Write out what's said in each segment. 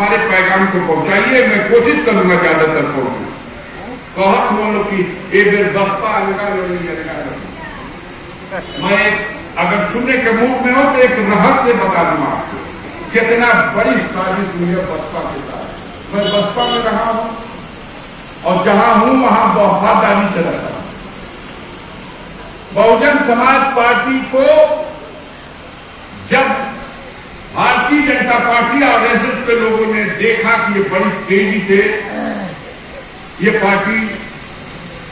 हमारे पैगाम को पहुंचाइए, मैं कोशिश करूंगा ज्यादातर पहुंचू। कहत बोलो कि एक बेर बसपा अलगा लगा। मैं अगर सुनने के मूड में हो तो एक रहस्य बता दूं आपको, कितना बड़ी साजिश हुई है बसपा के साथ। मैं बसपा में रहा हूं और जहां हूं वहां वफादारी से रहा। बहुजन समाज पार्टी को जब भारतीय जनता पार्टी और आरएसएस के लोगों ने देखा कि ये बड़ी तेजी से ये पार्टी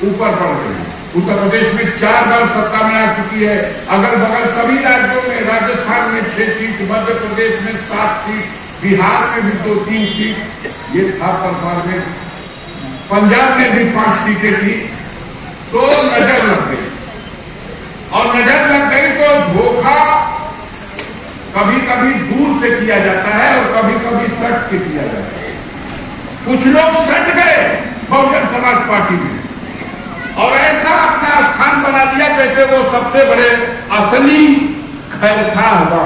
ऊपर बढ़ गई है, उत्तर प्रदेश में 4 बार सत्ता में आ चुकी है, अगल बगल सभी राज्यों में, राजस्थान में 6 सीट, मध्य प्रदेश में 7 सीट, बिहार में भी 2-3 सीट, ये था सरकार में, पंजाब में भी 5 सीटें थी। तो नजर लग गई, और नजर लग गई तो धोखा कभी कभी दूर से किया जाता है और कभी कभी सट के किया जाता है। कुछ लोग सट गए बहुजन समाज पार्टी में और ऐसा अपना स्थान बना दिया जैसे वो सबसे बड़े असली खैरखा हुआ,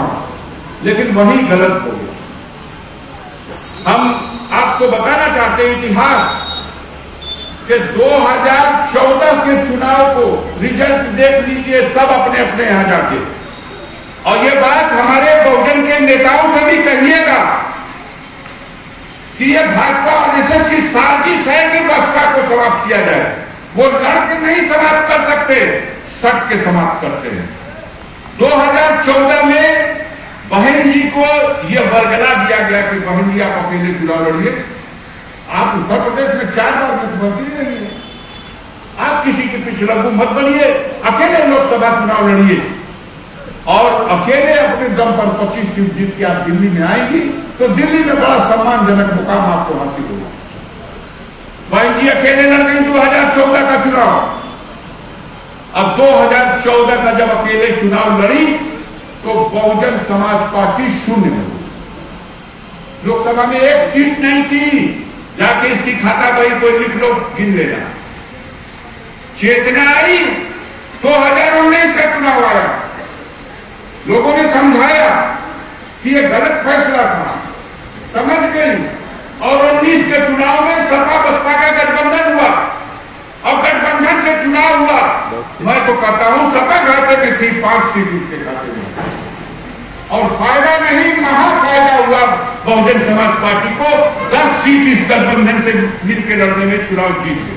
लेकिन वही गलत हो गया। हम आपको बताना चाहते हैं इतिहास कि 2014 के चुनाव को रिजल्ट देख लीजिए सब अपने अपने यहां जाके, और ये बात हमारे बहुजन के नेताओं से भी कहिएगा कि ये भाजपा और आरएसएस की साजिश है कि बसपा को समाप्त किया जाए। वो लड़के नहीं समाप्त कर सकते, सट के समाप्त करते हैं। 2014 में बहन जी को यह बरगला दिया गया कि बहन जी आप अकेले चुनाव लड़िए, आप उत्तर प्रदेश में 4 बार मुख्यमंत्री रहिए, आप किसी के पीछे लघु मत बनिए, अकेले लोकसभा चुनाव लड़िए और अकेले अपने दम पर 25 सीट जीत के आप दिल्ली में आएंगी तो दिल्ली में बड़ा सम्मानजनक मुकाम आपको हासिल होगा। बहन जी अकेले लड़ गई 2014 का चुनाव। अब 2014 का जब अकेले चुनाव लड़ी तो बहुजन समाज पार्टी शून्य में हुई। लोकसभा में 1 सीट नहीं थी, जाके इसकी खाता बही कोई लिख लो, गिन लेना। चेतना आई, 2019 का चुनाव आया, लोगों ने समझाया कि यह गलत फैसला था, समझ गई, और 19 के चुनाव में सपा बसपा का गठबंधन हुआ और गठबंधन से चुनाव हुआ। मैं तो कहता हूं सपा घाटे में थी 5 सीट उसके खाते में, और फायदा नहीं महाफायदा हुआ बहुजन समाज पार्टी को। 10 सीट इस गठबंधन से मिलकर लड़ने में चुनाव जीत गए।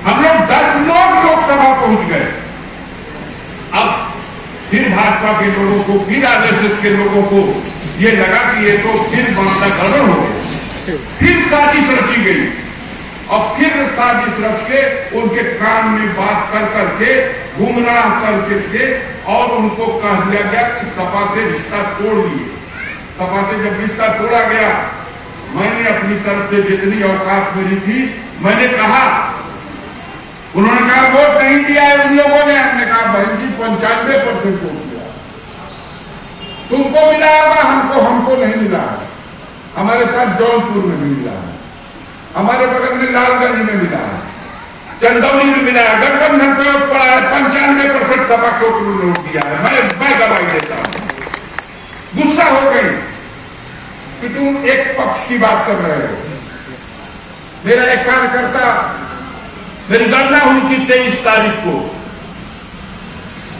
हम लोग 10 लोग लोकसभा पहुंच गए। अब फिर भाजपा के लोगों को, फिर आरएसएस के लोगों को ये लगा कि ये तो फिर मामला गड़बड़ हो गया, फिर साजिश रची गई, और फिर साजिश रच के उनके कान में बात कर करके गुमराह करके और उनको कह दिया गया कि सपा से रिश्ता तोड़ लिए। सपा से जब रिश्ता तोड़ा गया, मैंने अपनी तरफ से जितनी औकात मेरी थी मैंने कहा, उन्होंने कहा वोट नहीं दिया है उन लोगों ने, हमने कहा बहन जी 95% वोट दिया, तुमको मिला होगा, हमको नहीं मिला है। हमारे साथ जौनपुर में भी मिला है, हमारे बगल में लालगंज में मिला है, चंदौली में मिला है, गठबंधन पे वोट पड़ा है, 95% सपा को वोट दिया है। मैं गवाही देता हूं। गुस्सा हो गई कि तुम एक पक्ष की बात कर रहे हो। मेरा एक कार्यकर्ता, मेरी गणना हुई थी 23 तारीख को,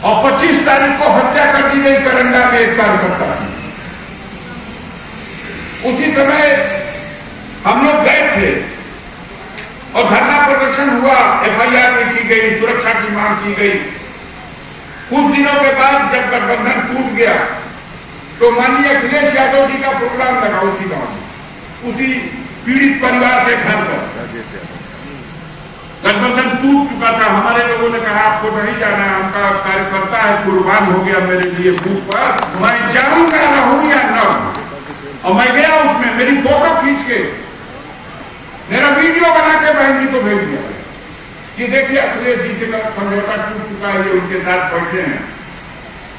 और 25 तारीख को हत्या कर दी गई करंडा में एक कार्यकर्ता की। उसी समय हम लोग गए थे और धरना प्रदर्शन हुआ, एफआईआर में की गई, सुरक्षा की मांग की गई। कुछ दिनों के बाद जब गठबंधन टूट गया तो माननीय अखिलेश यादव जी का प्रोग्राम लगा उसी गांव में, उसी पीड़ित परिवार के घर पर। गठबंधन टूट चुका था, हमारे लोगों ने कहा आपको नहीं जाना है, उनका कार्यकर्ता है, कुर्बान हो गया मेरे लिए बूथ पर, मैं जाऊंगा रहूं या न। और मैं गया, उसमें मेरी फोटो खींच के, मेरा वीडियो बना के बहन जी को भेज दिया कि देखिए अखिलेश जी से समझौता टूट चुका है, ये उनके साथ बैठे हैं।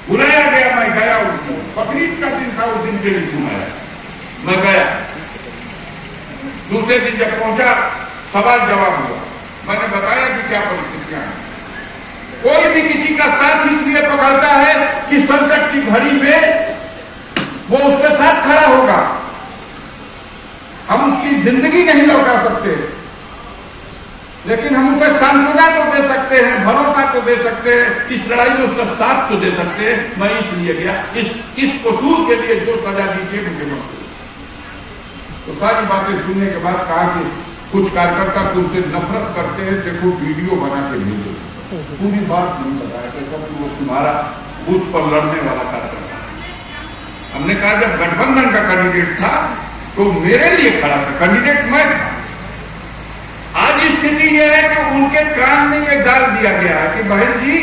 बुलाया गया, मैं गया, उनको बकरीद का दिन था, उस दिन के लिए सुनाया, मैं गया। दूसरे दिन जब पहुंचा, सवाल जवाब हुआ, मैंने बताया कि क्या परिस्थितियां हैं। कोई भी किसी का साथ इसलिए पकड़ता है कि संकट की घड़ी में वो उसके साथ खड़ा होगा। हम उसकी जिंदगी नहीं लौटा सकते, लेकिन हम उसे सांत्वना तो दे सकते हैं, भरोसा तो दे सकते हैं, इस लड़ाई में उसका साथ तो दे सकते हैं। मैं इसलिए गया, इस कसूर के लिए जो सजा दीजिए मुझे मत। तो सारी बातें सुनने के बाद कहा कि कुछ कार्यकर्ता तुमसे नफरत करते हैं, देखो वीडियो बना के भेजो। पूरी बात नहीं बताया कैसा वो तुम्हारा बूथ पर लड़ने वाला कार्यकर्ता। हमने कहा जब गठबंधन का कैंडिडेट था तो मेरे लिए खड़ा था, कैंडिडेट मैं था। आज स्थिति यह है कि उनके कान में यह डाल दिया गया है कि बहन जी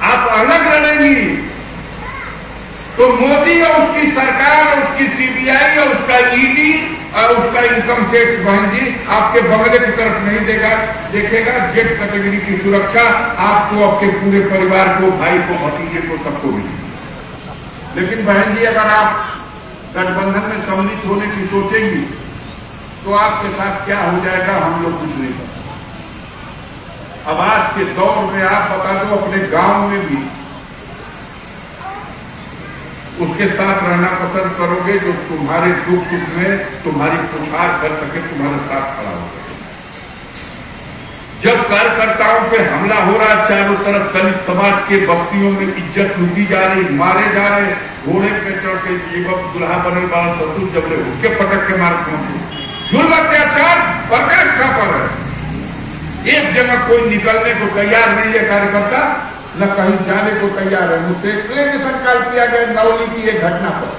आप अलग लड़ेंगी तो मोदी और उसकी सरकार और उसकी सीबीआई और उसका ईडी और उसका इनकम टैक्स बहन जी आपके बंगले की तरफ नहीं देखेगा। जेट कैटेगरी की सुरक्षा आपको, आपके पूरे परिवार को, भाई को, भतीजे को, सबको मिलेगी। लेकिन बहन जी अगर आप गठबंधन में सम्मिलित होने की सोचेंगी तो आपके साथ क्या हो जाएगा हम लोग कुछ नहीं कर सकते। अब आज के दौर में आप बता दो अपने गांव में भी उसके साथ रहना पसंद करोगे जो तुम्हारे दुख सुख में तुम्हारी पुछार कर सके, तुम्हारे साथ खड़ा हो सके। जब कार्यकर्ताओं पे हमला हो रहा, चारों तरफ दलित समाज के बस्तियों में इज्जत लूटी जा रही, मारे जा रहे, घोड़े पे चढ़ के युवक दुल्हा बने वाला ससुर जबले उसके पटक के मार पहुंचे, जुल्म अत्याचार प्रतिष्ठा पर है। एक जगह कोई निकलने को तैयार नहीं है कार्यकर्ता, न कहीं जाने को तैयार है। मुझसे क्लेमेशन कॉल किया गया नौली की एक घटना पर।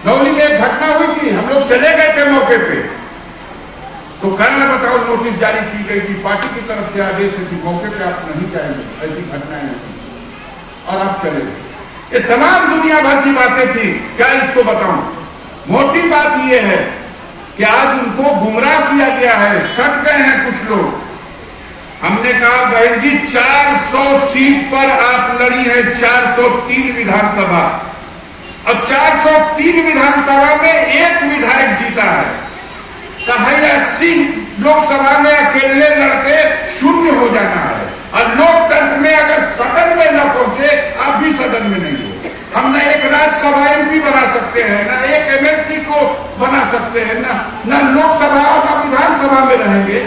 नौली में एक घटना हुई थी, हम लोग चले गए थे मौके पे, तो कहना बताओ नोटिस जारी की गई थी, पार्टी की तरफ से आदेश है कि मौके पे आप नहीं जाएंगे, ऐसी घटनाएं होती और आप चले गए। ये तमाम दुनिया भर की बातें थी, क्या इसको बताऊं। मोटी बात यह है कि आज उनको गुमराह किया गया है, सट गए हैं कुछ लोग। हमने कहा बहन जी 400 सीट पर आप लड़ी है, 403 विधानसभा, और 403 विधानसभा में एक विधायक जीता है। 80 लोकसभा में अकेले लड़के शून्य हो जाना है, और लोकतंत्र में अगर सदन में न पहुंचे, आप भी सदन में नहीं हो। हम न एक राज्यसभा एमपी बना सकते हैं, न एक एमएलसी को बना सकते हैं, न लोकसभा और न विधानसभा में रहेंगे,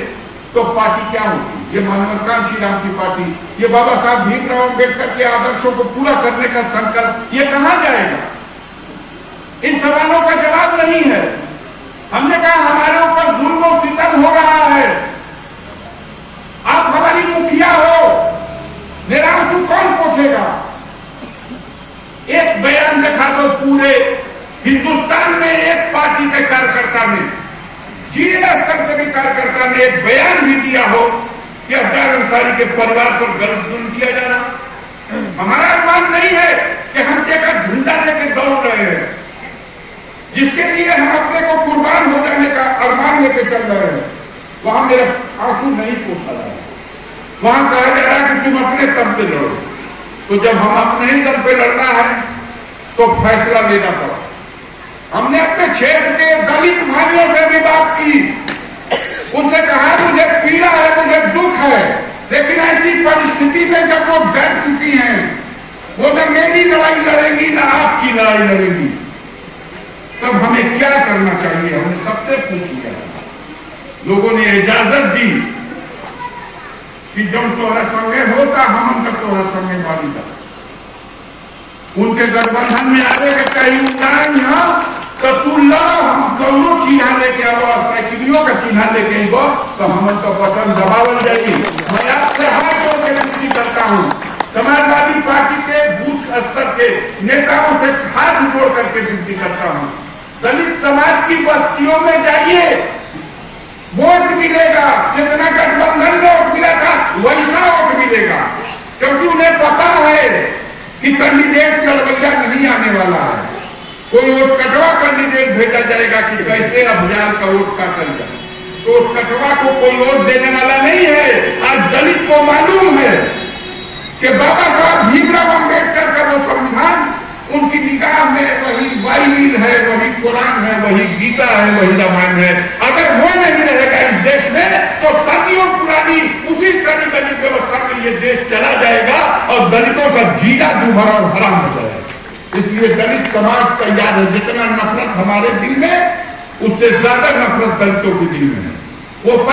तो पार्टी क्या होगी। ये मनोकांक्षी राम की पार्टी, ये बाबा साहब भीमराव अम्बेडकर के आदर्शों को पूरा करने का संकल्प, ये कहां जाएगा। इन सवालों का जवाब नहीं है। हमने कहा हमारे ऊपर जुल्म और सितम हो रहा है, आप हमारी मुखिया हो, मेरा आंसू कौन पूछेगा। एक बयान देखा तो पूरे हिंदुस्तान में एक पार्टी के कार्यकर्ता ने, जिला स्तर के भी कार्यकर्ता ने एक बयान भी दिया हो कि अफजल अंसारी के परिवार पर गलत जुल्म किया जा रहा। हमारा अनुमान नहीं है कि हम क्या झंडा लेके दौड़ रहे हैं, जिसके लिए हम अपने को कुर्बान हो जाने का अरमान लेके चल रहे हैं, वहां मेरा आंसू नहीं पोछा जा रहा। वहां कहा जा रहा है कि तुम अपने दम पे लड़ो। तो जब हम अपने ही दम पे लड़ना है तो फैसला लेना पड़ा। हमने अपने क्षेत्र के दलित भाइयों से भी बात की, उनसे कहा मुझे पीड़ा है, मुझे दुख है, लेकिन ऐसी परिस्थिति में जब वो डर चुकी हैं, वो न मेरी लड़ाई लड़ेंगी न आपकी लड़ाई लड़ेंगी, तब हमें क्या करना चाहिए। हमने सबसे पूछ लिया, लोगों ने इजाजत दी कि जब तोहरा संगे होता हम तक तोहरा संगे वाली था। उनके गठबंधन में आने के कहीं उड़ान तो तू लड़ो, हम दोनों चिन्हा लेके आओ, साइकिलियों का चिन्हा लेके आइबो, तो हम तो बटन दबावल जाएगी। मैं आपसे हाथ जोड़ के विनती करता हूँ, समाजवादी पार्टी के बूथ स्तर के नेताओं से हाथ जोड़ करके विनती करता हूँ, दलित समाज की बस्तियों में जाइए, वोट मिलेगा। जितना गठबंधन में वोट मिला था वैसा वोट मिलेगा, क्योंकि उन्हें पता है कि कैंडिडेट लड़वैया नहीं आने वाला है। कोई वोट कटवा कैंडिडेट भेजा जाएगा कि कैसे अभियान का वोट काटल जाए, तो उस कटवा को कोई वोट देने वाला नहीं है। आज दलित को मालूम है कि बाबा साहब भीमराव अम्बेडकर का वो संविधान उनकी निगाह में वही बाइबिल है, वही कुरान है, वही गीता है, वही रामायण है। अगर वो नहीं रहेगा इस देश में तो सदियों पुरानी उसी सदी दलित व्यवस्था में ये देश चला जाएगा और दलितों का जीना दुभरा और हराम हो जाएगा। इसलिए दलित समाज तैयार है, जितना नफरत हमारे दिल में उससे ज्यादा नफरत दलितों के दिल में है। वो